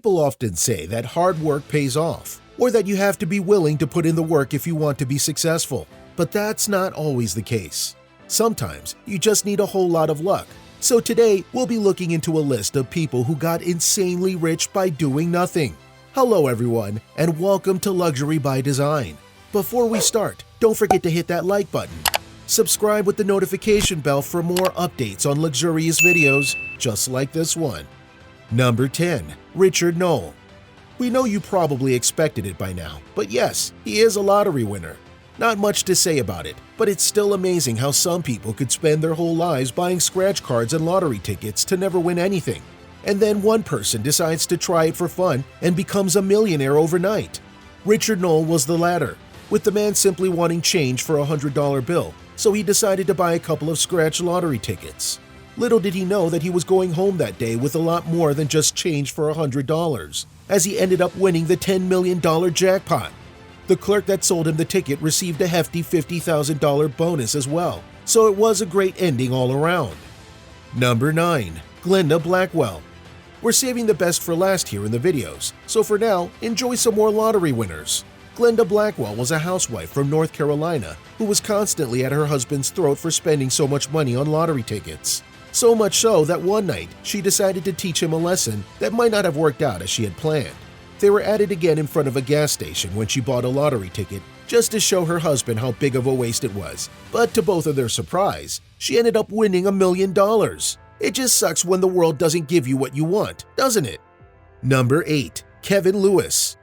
People often say that hard work pays off, or that you have to be willing to put in the work if you want to be successful. But that's not always the case. Sometimes you just need a whole lot of luck. So today, we'll be looking into a list of people who got insanely rich by doing nothing. Hello everyone, and welcome to Luxury by Design. Before we start, don't forget to hit that like button. Subscribe with the notification bell for more updates on luxurious videos just like this one. Number 10. Richard Knoll. We know you probably expected it by now, but yes, he is a lottery winner. Not much to say about it, but it's still amazing how some people could spend their whole lives buying scratch cards and lottery tickets to never win anything. And then one person decides to try it for fun and becomes a millionaire overnight. Richard Knoll was the latter, with the man simply wanting change for a $100 bill, so he decided to buy a couple of scratch lottery tickets. Little did he know that he was going home that day with a lot more than just change for $100, as he ended up winning the $10 million jackpot. The clerk that sold him the ticket received a hefty $50,000 bonus as well, so it was a great ending all around. Number 9. Glenda Blackwell. We're saving the best for last here in the videos, so for now, enjoy some more lottery winners. Glenda Blackwell was a housewife from North Carolina who was constantly at her husband's throat for spending so much money on lottery tickets. So much so that one night she decided to teach him a lesson that might not have worked out as she had planned. They were at it again in front of a gas station when she bought a lottery ticket just to show her husband how big of a waste it was. But to both of their surprise, she ended up winning $1 million. It just sucks when the world doesn't give you what you want, doesn't it? Number 8. Kevin Lewis.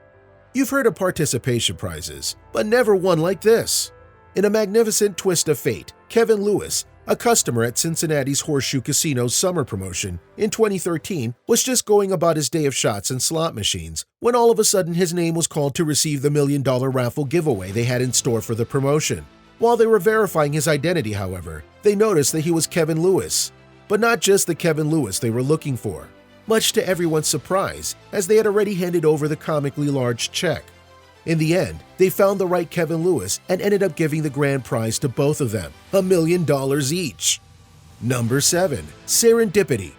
You've heard of participation prizes, but never one like this. In a magnificent twist of fate, Kevin Lewis, a customer at Cincinnati's Horseshoe Casino's summer promotion in 2013, was just going about his day of shots and slot machines when all of a sudden his name was called to receive the $1 million raffle giveaway they had in store for the promotion. While they were verifying his identity, however, they noticed that he was Kevin Lewis. But not just the Kevin Lewis they were looking for. Much to everyone's surprise, as they had already handed over the comically large check. In the end, they found the right Kevin Lewis and ended up giving the grand prize to both of them, $1 million each. Number 7. Serendipity.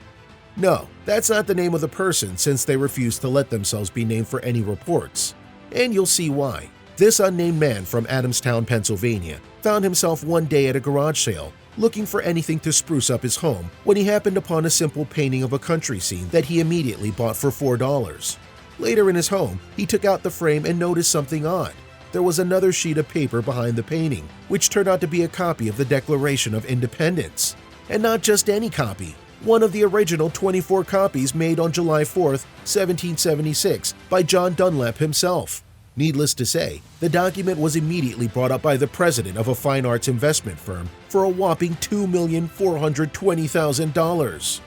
No, that's not the name of the person since they refused to let themselves be named for any reports. And you'll see why. This unnamed man from Adamstown, Pennsylvania, found himself one day at a garage sale looking for anything to spruce up his home when he happened upon a simple painting of a country scene that he immediately bought for $4. Later in his home, he took out the frame and noticed something odd. There was another sheet of paper behind the painting, which turned out to be a copy of the Declaration of Independence. And not just any copy, one of the original 24 copies made on July 4, 1776 by John Dunlap himself. Needless to say, the document was immediately brought up by the president of a fine arts investment firm for a whopping $2,420,000.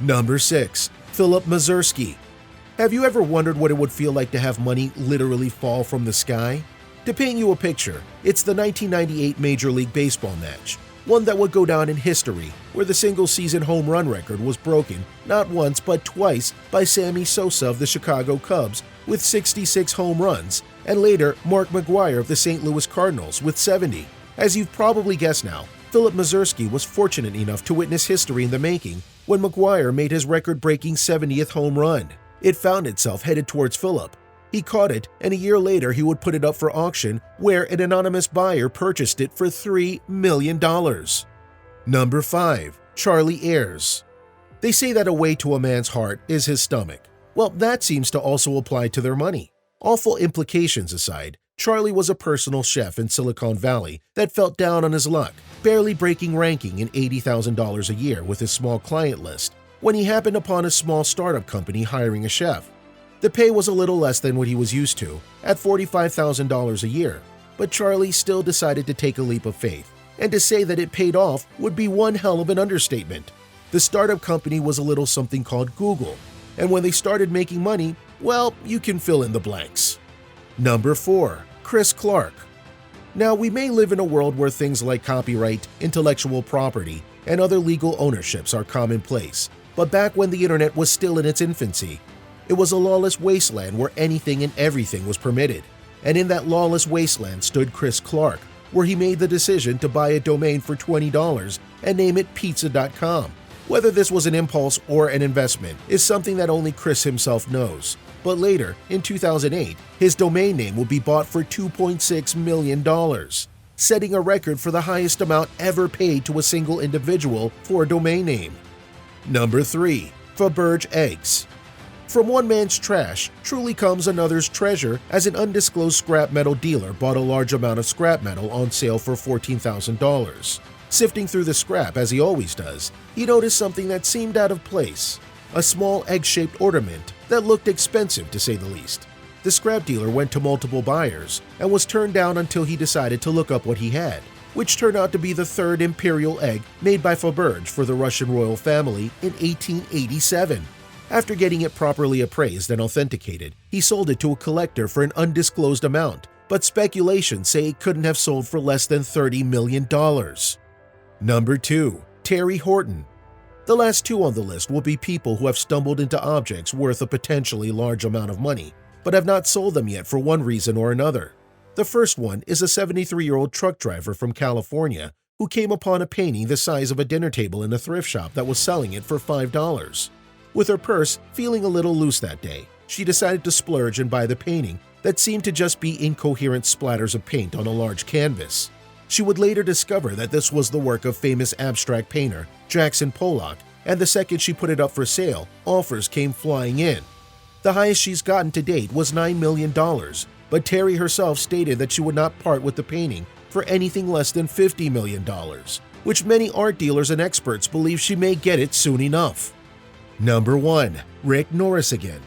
Number 6. Philip Mazursky. Have you ever wondered what it would feel like to have money literally fall from the sky? To paint you a picture, it's the 1998 Major League Baseball match, one that would go down in history, where the single-season home run record was broken not once but twice by Sammy Sosa of the Chicago Cubs with 66 home runs, and later Mark McGwire of the St. Louis Cardinals with 70. As you've probably guessed now, Philip Mazursky was fortunate enough to witness history in the making when McGwire made his record-breaking 70th home run. It found itself headed towards Philip. He caught it, and a year later he would put it up for auction, where an anonymous buyer purchased it for $3 million. Number 5. Charlie Ayers. They say that a way to a man's heart is his stomach. Well, that seems to also apply to their money. Awful implications aside, Charlie was a personal chef in Silicon Valley that felt down on his luck, barely breaking ranking in $80,000 a year with his small client list, when he happened upon a small startup company hiring a chef. The pay was a little less than what he was used to, at $45,000 a year, but Charlie still decided to take a leap of faith, and to say that it paid off would be one hell of an understatement. The startup company was a little something called Google, and when they started making money, well, you can fill in the blanks. Number 4. Chris Clark. Now, we may live in a world where things like copyright, intellectual property, and other legal ownerships are commonplace, but back when the internet was still in its infancy, it was a lawless wasteland where anything and everything was permitted. And in that lawless wasteland stood Chris Clark, where he made the decision to buy a domain for $20 and name it pizza.com. Whether this was an impulse or an investment is something that only Chris himself knows. But later, in 2008, his domain name would be bought for $2.6 million, setting a record for the highest amount ever paid to a single individual for a domain name. Number 3. Faberge Eggs. From one man's trash truly comes another's treasure, as an undisclosed scrap metal dealer bought a large amount of scrap metal on sale for $14,000. Sifting through the scrap as he always does, he noticed something that seemed out of place: a small egg-shaped ornament that looked expensive to say the least. The scrap dealer went to multiple buyers and was turned down until he decided to look up what he had, which turned out to be the third imperial egg made by Faberge for the Russian royal family in 1887. After getting it properly appraised and authenticated, he sold it to a collector for an undisclosed amount, but speculations say it couldn't have sold for less than $30 million. Number 2. Terry Horton. The last two on the list will be people who have stumbled into objects worth a potentially large amount of money, but have not sold them yet for one reason or another. The first one is a 73-year-old truck driver from California who came upon a painting the size of a dinner table in a thrift shop that was selling it for $5. With her purse feeling a little loose that day, she decided to splurge and buy the painting that seemed to just be incoherent splatters of paint on a large canvas. She would later discover that this was the work of famous abstract painter Jackson Pollock, and the second she put it up for sale, offers came flying in. The highest she's gotten to date was $9 million, but Terry herself stated that she would not part with the painting for anything less than $50 million, which many art dealers and experts believe she may get it soon enough. Number 1. Rick Norris again.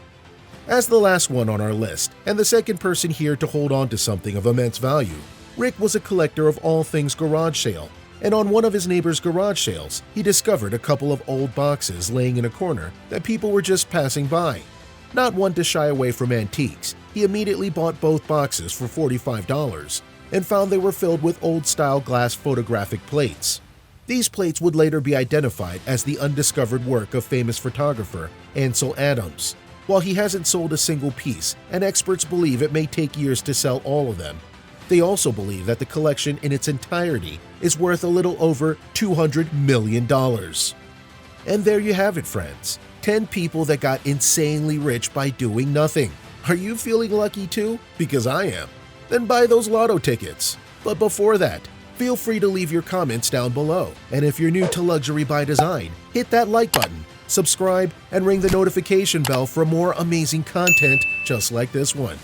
As the last one on our list, and the second person here to hold on to something of immense value, Rick was a collector of all things garage sale, and on one of his neighbor's garage sales, he discovered a couple of old boxes laying in a corner that people were just passing by. Not one to shy away from antiques, he immediately bought both boxes for $45 and found they were filled with old-style glass photographic plates. These plates would later be identified as the undiscovered work of famous photographer Ansel Adams. While he hasn't sold a single piece, and experts believe it may take years to sell all of them, they also believe that the collection in its entirety is worth a little over $200 million. And there you have it, friends. 10 people that got insanely rich by doing nothing. Are you feeling lucky too? Because I am. Then buy those lotto tickets. But before that, feel free to leave your comments down below. And if you're new to Luxury by Design, hit that like button, subscribe, and ring the notification bell for more amazing content just like this one.